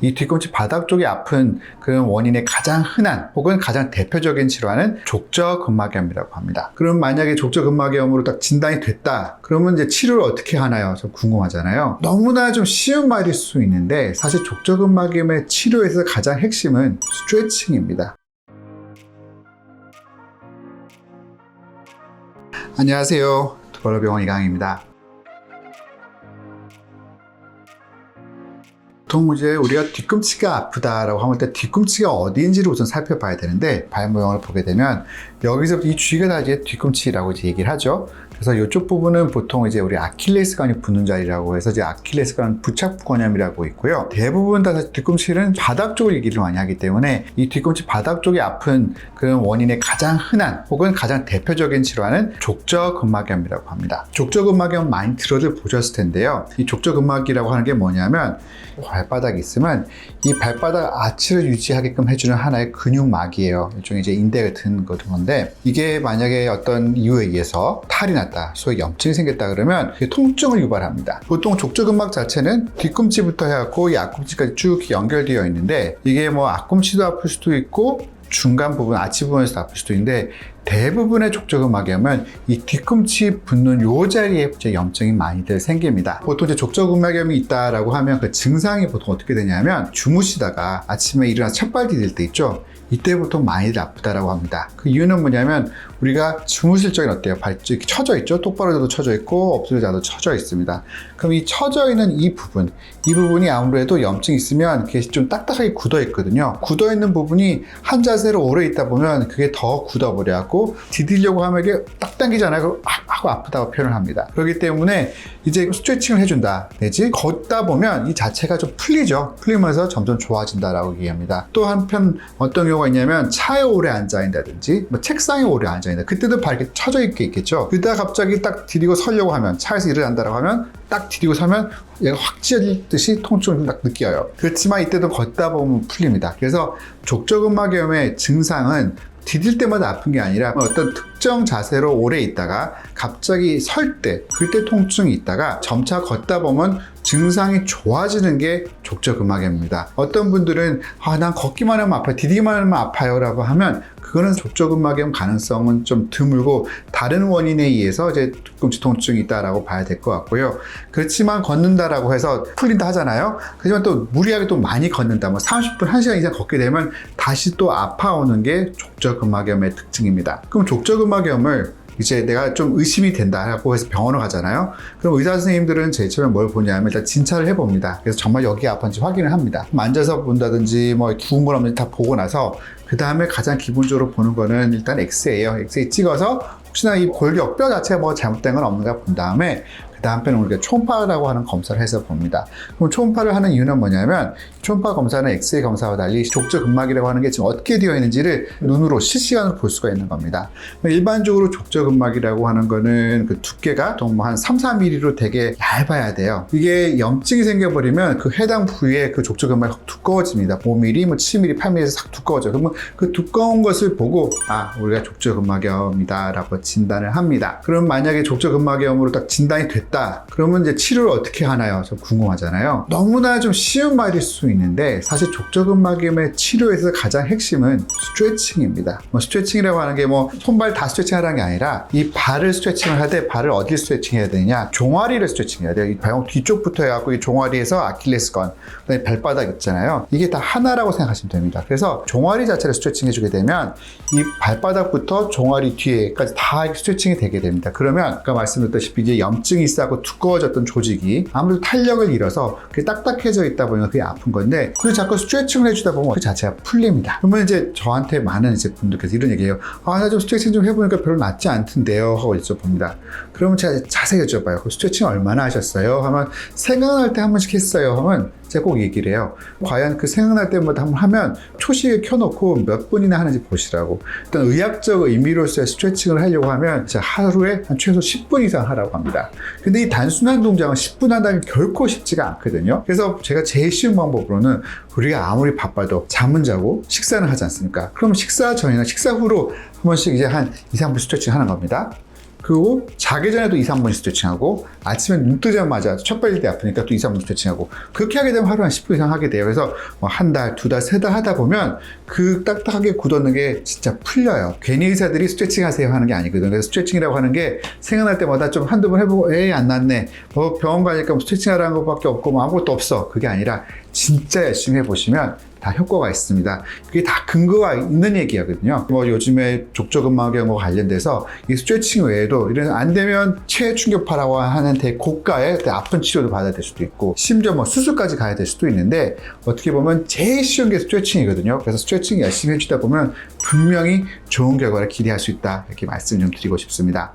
이 뒤꿈치 바닥 쪽이 아픈 그런 원인의 가장 흔한 혹은 가장 대표적인 질환은 족저근막염이라고 합니다. 그럼 만약에 족저근막염으로 딱 진단이 됐다. 그러면 이제 치료를 어떻게 하나요? 좀 궁금하잖아요. 너무나 좀 쉬운 말일 수 있는데 사실 족저근막염의 치료에서 가장 핵심은 스트레칭입니다. 안녕하세요. 두발로병원 이강입니다. 보통 이제 우리가 뒤꿈치가 아프다라고 하면 일단 뒤꿈치가 어디인지를 우선 살펴봐야 되는데, 발 모양을 보게 되면 여기서부터 이 주위가 다 이제 뒤꿈치라고 이제 얘기를 하죠. 그래서 이쪽 부분은 보통 이제 우리 아킬레스건이 붙는 자리라고 해서 이제 아킬레스건 부착부건염이라고 있고요. 대부분 다 뒤꿈치는 바닥 쪽을 얘기를 많이 하기 때문에 이 뒤꿈치 바닥 쪽이 아픈 그런 원인의 가장 흔한 혹은 가장 대표적인 질환은 족저근막염이라고 합니다. 족저근막염 많이 들어들 보셨을 텐데요. 이 족저근막이라고 하는 게 뭐냐면 발바닥이 있으면 이 발바닥 아치를 유지하게끔 해주는 하나의 근육막이에요. 일종의 이제 인대 같은 건데, 이게 만약에 어떤 이유에 의해서 탈이 났다, 소위 염증이 생겼다 그러면 통증을 유발합니다. 보통 족저근막 자체는 뒤꿈치부터 해갖고 이 앞꿈치까지 쭉 연결되어 있는데, 이게 뭐 앞꿈치도 아플 수도 있고 중간 부분, 아치 부분에서 아플 수도 있는데, 대부분의 족저근막염은 이 뒤꿈치 붙는 요 자리에 염증이 많이들 생깁니다. 보통 이제 족저근막염이 있다라고 하면 그 증상이 보통 어떻게 되냐면, 주무시다가 아침에 일어나서 첫발 디딜 때 있죠. 이때 보통 많이들 아프다라고 합니다. 그 이유는 뭐냐면, 우리가 주무실 적엔 어때요? 발이 처져 있죠? 똑바로 자도 처져 있고 엎드려 자도 처져 있습니다. 그럼 이 처져 있는 이 부분이 아무래도 염증이 있으면 그게 좀 딱딱하게 굳어 있거든요. 굳어 있는 부분이 한 자세로 오래 있다 보면 그게 더 굳어 버려갖고 디디려고 하면 이게 딱 당기잖아요. 하고 아프다고 표현을 합니다. 그렇기 때문에 이제 스트레칭을 해준다 내지 걷다 보면 이 자체가 좀 풀리죠. 풀리면서 점점 좋아진다라고 얘기합니다. 또 한편 어떤 경우가 있냐면, 차에 오래 앉아있다든지 뭐 책상에 오래 앉아있다, 그때도 발 이렇게 처져 있게 있겠죠. 그러다가 갑자기 딱 디디고 서려고 하면, 차에서 일어난다라고 하면 딱 디디고 서면 얘가 확 찢어지듯이 통증을 딱 느껴요. 그렇지만 이때도 걷다 보면 풀립니다. 그래서 족저근막염의 증상은 디딜 때마다 아픈 게 아니라 어떤 특정 자세로 오래 있다가 갑자기 설 때, 그때 통증이 있다가 점차 걷다 보면 증상이 좋아지는 게 족저근막염입니다. 어떤 분들은 난 걷기만 하면 아파요, 디디기만 하면 아파요 라고 하면, 그거는 족저근막염 가능성은 좀 드물고 다른 원인에 의해서 이제 뒤꿈치 통증이 있다라고 봐야 될 것 같고요. 그렇지만 걷는다라고 해서 풀린다 하잖아요. 하지만 또 무리하게 또 많이 걷는다, 뭐 30분, 1시간 이상 걷게 되면 다시 또 아파오는 게 족저근막염의 특징입니다. 그럼 족저근막염을 이제 내가 좀 의심이 된다라고 해서 병원을 가잖아요. 그럼 의사 선생님들은 제일 처음에 뭘 보냐면 일단 진찰을 해봅니다. 그래서 정말 여기 아픈지 확인을 합니다. 만져서 본다든지 뭐 부은 건 없는지 다 보고 나서 그 다음에 가장 기본적으로 보는 거는 일단 엑스레이예요. 엑스레이 찍어서 혹시나 이 골격 뼈 자체가 뭐 잘못된 건 없는가 본 다음에 그 다음에는 우리가 초음파라고 하는 검사를 해서 봅니다. 그럼 초음파를 하는 이유는 뭐냐면, 초음파 검사는 엑스레이 검사와 달리 족저근막이라고 하는 게 지금 어떻게 되어 있는지를 눈으로 실시간으로 볼 수가 있는 겁니다. 일반적으로 족저근막이라고 하는 거는 그 두께가 보통 한 3, 4mm로 되게 얇아야 돼요. 이게 염증이 생겨버리면 그 해당 부위에 그 족저근막이 두꺼워집니다. 5mm, 뭐 7mm, 8mm에서 싹 두꺼워져요. 그러면 그 두꺼운 것을 보고 우리가 족저근막염이다 라고 진단을 합니다. 그럼 만약에 족저근막염으로 딱 진단이 됐다, 그러면 이제 치료를 어떻게 하나요? 좀 궁금하잖아요. 너무나 좀 쉬운 말일 수 있는데 사실 족저근막염의 치료에서 가장 핵심은 스트레칭입니다. 스트레칭이라고 하는 게 뭐 손발 다 스트레칭 하라는 게 아니라, 이 발을 스트레칭을 하되 발을 어디를 스트레칭 해야 되느냐, 종아리를 스트레칭 해야 돼요. 이 발 뒤쪽부터 해갖고 이 종아리에서 아킬레스건, 그다음에 발바닥 있잖아요. 이게 다 하나라고 생각하시면 됩니다. 그래서 종아리 자체를 스트레칭 해주게 되면 이 발바닥부터 종아리 뒤에까지 다 스트레칭이 되게 됩니다. 그러면 아까 말씀드렸다시피 이제 염증이 있어서 두꺼워졌던 조직이 아무래도 탄력을 잃어서 그게 딱딱해져 있다 보면 그게 아픈 건데, 그래서 자꾸 스트레칭을 해주다 보면 그 자체가 풀립니다. 그러면 이제 저한테 많은 이제 분들께서 이런 얘기해요. 나 좀 스트레칭 좀 해보니까 별로 낫지 않던데요 하고 여쭤봅니다. 그러면 제가 자세히 여쭤봐요. 그 스트레칭 얼마나 하셨어요? 하면 생각날 때 한 번씩 했어요 하면 제가 꼭 얘기를 해요. 과연 그 생각날 때마다 한번 하면 초시계 켜놓고 몇 분이나 하는지 보시라고. 일단 의학적 의미로서의 스트레칭을 하려고 하면 제가 하루에 한 최소 10분 이상 하라고 합니다. 근데 이 단순한 동작은 10분 한다면 결코 쉽지가 않거든요. 그래서 제가 제일 쉬운 방법으로는, 우리가 아무리 바빠도 잠은 자고 식사는 하지 않습니까? 그럼 식사 전이나 식사 후로 한 번씩 이제 한 2, 3분 스트레칭 하는 겁니다. 그리고 자기 전에도 2, 3분 스트레칭하고 아침에 눈 뜨자마자 첫 발릴 때 아프니까 또 2, 3분 스트레칭하고 그렇게 하게 되면 하루에 한 10분 이상 하게 돼요. 그래서 뭐 한 달, 두 달, 세 달 하다 보면 그 딱딱하게 굳었는 게 진짜 풀려요. 괜히 의사들이 스트레칭 하세요 하는 게 아니거든요. 그래서 스트레칭이라고 하는 게 생각날 때마다 좀 한두 번 해보고 에이 안 낫네. 병원 가니까 뭐 스트레칭 하라는 것밖에 없고 뭐 아무것도 없어. 그게 아니라 진짜 열심히 해보시면 다 효과가 있습니다. 그게 다 근거가 있는 얘기거든요. 뭐 요즘에 족저근막염과 관련돼서 이 스트레칭 외에도 이런 안 되면 체충격파라고 하는 대고가의 아픈 치료도 받아야 될 수도 있고 심지어 뭐 수술까지 가야 될 수도 있는데 어떻게 보면 제일 쉬운 게 스트레칭이거든요. 그래서 스트레칭 열심히 해주다 보면 분명히 좋은 결과를 기대할 수 있다. 이렇게 말씀 좀 드리고 싶습니다.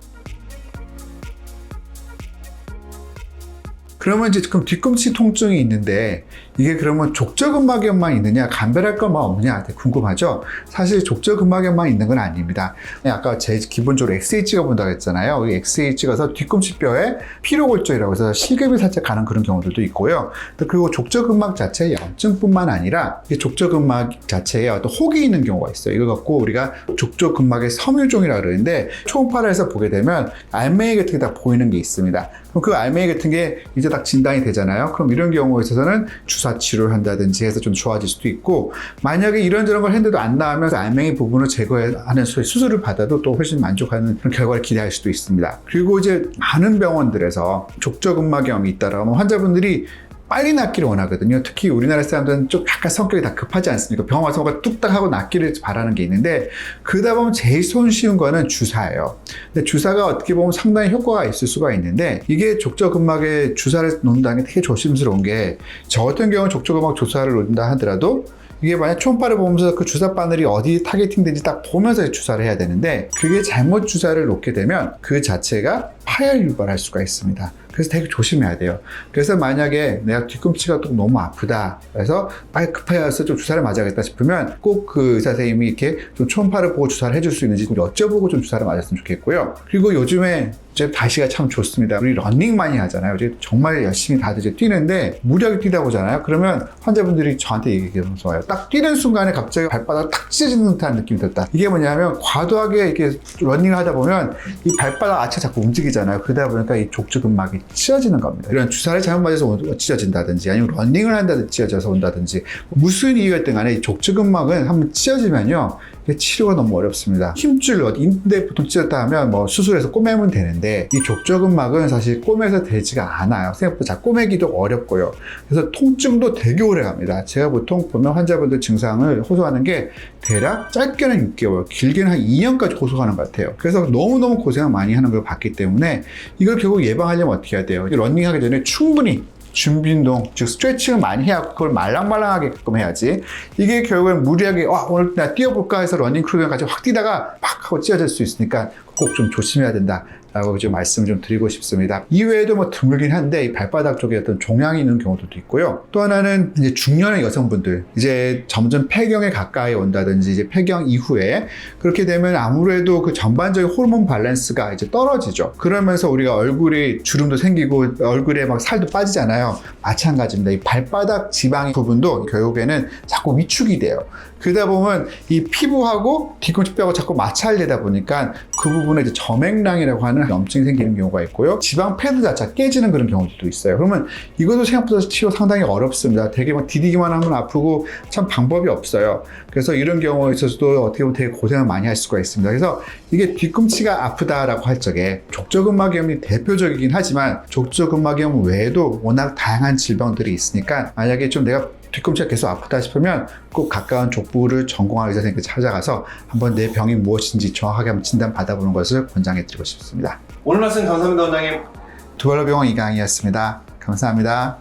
그러면 이제 그럼 뒤꿈치 통증이 있는데 이게 그러면 족저근막염만 있느냐 감별할 것만 없느냐 궁금하죠? 사실 족저근막염만 있는 건 아닙니다. 아까 제일 기본적으로 XH가 본다고 했잖아요. 이 XH가 서 뒤꿈치뼈에 피로골절이라고 해서 실금이 살짝 가는 그런 경우들도 있고요. 그리고 족저근막 자체의 염증뿐만 아니라 이 족저근막 자체에 어떤 혹이 있는 경우가 있어요. 이걸 갖고 우리가 족저근막의 섬유종이라고 그러는데 초음파를 해서 보게 되면 알맹이 같은 게 다 보이는 게 있습니다. 그럼 그 알맹이 같은 게 이제 딱 진단이 되잖아요. 그럼 이런 경우에 있어서는 주사 치료를 한다든지 해서 좀 좋아질 수도 있고 만약에 이런저런 걸 했는데도 안 나으면 알맹이 부분을 제거하는 수술을 받아도 또 훨씬 만족하는 그런 결과를 기대할 수도 있습니다. 그리고 이제 많은 병원들에서 족저근막염이 있다라고 하면 환자분들이 빨리 낫기를 원하거든요. 특히 우리나라 사람들은 좀 약간 성격이 다 급하지 않습니까? 병원 와서 뭔가 뚝딱 하고 낫기를 바라는 게 있는데 그러다 보면 제일 손쉬운 거는 주사예요. 근데 주사가 어떻게 보면 상당히 효과가 있을 수가 있는데 이게 족저근막에 주사를 놓는다는 게 되게 조심스러운 게 저 같은 경우는 족저근막 주사를 놓는다 하더라도 이게 만약 초음파를 보면서 그 주사 바늘이 어디 타겟팅 된지 딱 보면서 주사를 해야 되는데 그게 잘못 주사를 놓게 되면 그 자체가 파열 유발할 수가 있습니다. 그래서 되게 조심해야 돼요. 그래서 만약에 내가 뒤꿈치가 또 너무 아프다. 그래서 빨리 급해서 좀 주사를 맞아야겠다 싶으면 꼭 그 의사 선생님이 이렇게 좀 초음파를 보고 주사를 해줄 수 있는지 여쭤보고 좀 주사를 맞았으면 좋겠고요. 그리고 요즘에 이제 날씨가 참 좋습니다. 우리 러닝 많이 하잖아요. 이제 정말 열심히 다들 이제 뛰는데 무리하게 뛰다 보잖아요. 그러면 환자분들이 저한테 얘기하면서 와요. 딱 뛰는 순간에 갑자기 발바닥 탁 찢어지는 듯한 느낌이 들었다. 이게 뭐냐면 과도하게 이렇게 러닝을 하다 보면 이 발바닥 아치가 자꾸 움직이잖아요. 그러다 보니까 이 족저근막이 찢어지는 겁니다. 이런 주사를 잘못 맞아서 찢어진다든지 아니면 러닝을 한다든지 찢어져서 온다든지 무슨 이유였든 간에 이 족저근막은 한번 찢어지면요. 치료가 너무 어렵습니다. 힘줄 인대 보통 찢었다 하면 뭐 수술해서 꼬매면 되는데 이 족저근막은 사실 꼬매서 되지가 않아요. 생각보다 잘 꼬매기도 어렵고요. 그래서 통증도 되게 오래 갑니다. 제가 보통 보면 환자분들 증상을 호소하는 게 대략 짧게는 6개월, 길게는 한 2년까지 호소하는 것 같아요. 그래서 너무너무 고생을 많이 하는 걸 봤기 때문에 이걸 결국 예방하려면 어떻게 해야 돼요? 러닝하기 전에 충분히 준비 운동, 즉 스트레칭을 많이 해야 그걸 말랑말랑하게끔 해야지. 이게 결국엔 무리하게 오늘 나 뛰어볼까 해서 러닝 크루랑 같이 확 뛰다가 팍 하고 찢어질 수 있으니까 꼭 좀 조심해야 된다. 라고 좀 말씀을 좀 드리고 싶습니다. 이외에도 뭐 드물긴 한데 이 발바닥 쪽에 어떤 종양이 있는 경우도 있고요. 또 하나는 이제 중년의 여성분들 이제 점점 폐경에 가까이 온다든지 이제 폐경 이후에 그렇게 되면 아무래도 그 전반적인 호르몬 밸런스가 이제 떨어지죠. 그러면서 우리가 얼굴이 주름도 생기고 얼굴에 막 살도 빠지잖아요. 마찬가지입니다. 이 발바닥 지방 부분도 결국에는 자꾸 위축이 돼요. 그러다 보면 이 피부하고 뒤꿈치뼈가 자꾸 마찰되다 보니까 그 부분에 이제 점액낭이라고 하는 염증이 생기는 경우가 있고요. 지방 패드 자체가 깨지는 그런 경우도 있어요. 그러면 이것도 생각보다 치료 상당히 어렵습니다. 되게 막 디디기만 하면 아프고 참 방법이 없어요. 그래서 이런 경우에 있어서도 어떻게 보면 되게 고생을 많이 할 수가 있습니다. 그래서 이게 뒤꿈치가 아프다라고 할 적에 족저근막염이 대표적이긴 하지만 족저근막염 외에도 워낙 다양한 질병들이 있으니까 만약에 좀 내가 뒤꿈치가 계속 아프다 싶으면 꼭 가까운 족부를 전공한 의사 선생님께 찾아가서 한번 내 병이 무엇인지 정확하게 한번 진단 받아보는 것을 권장해 드리고 싶습니다. 오늘 말씀 감사합니다, 원장님. 두발로병원 이강희였습니다. 감사합니다.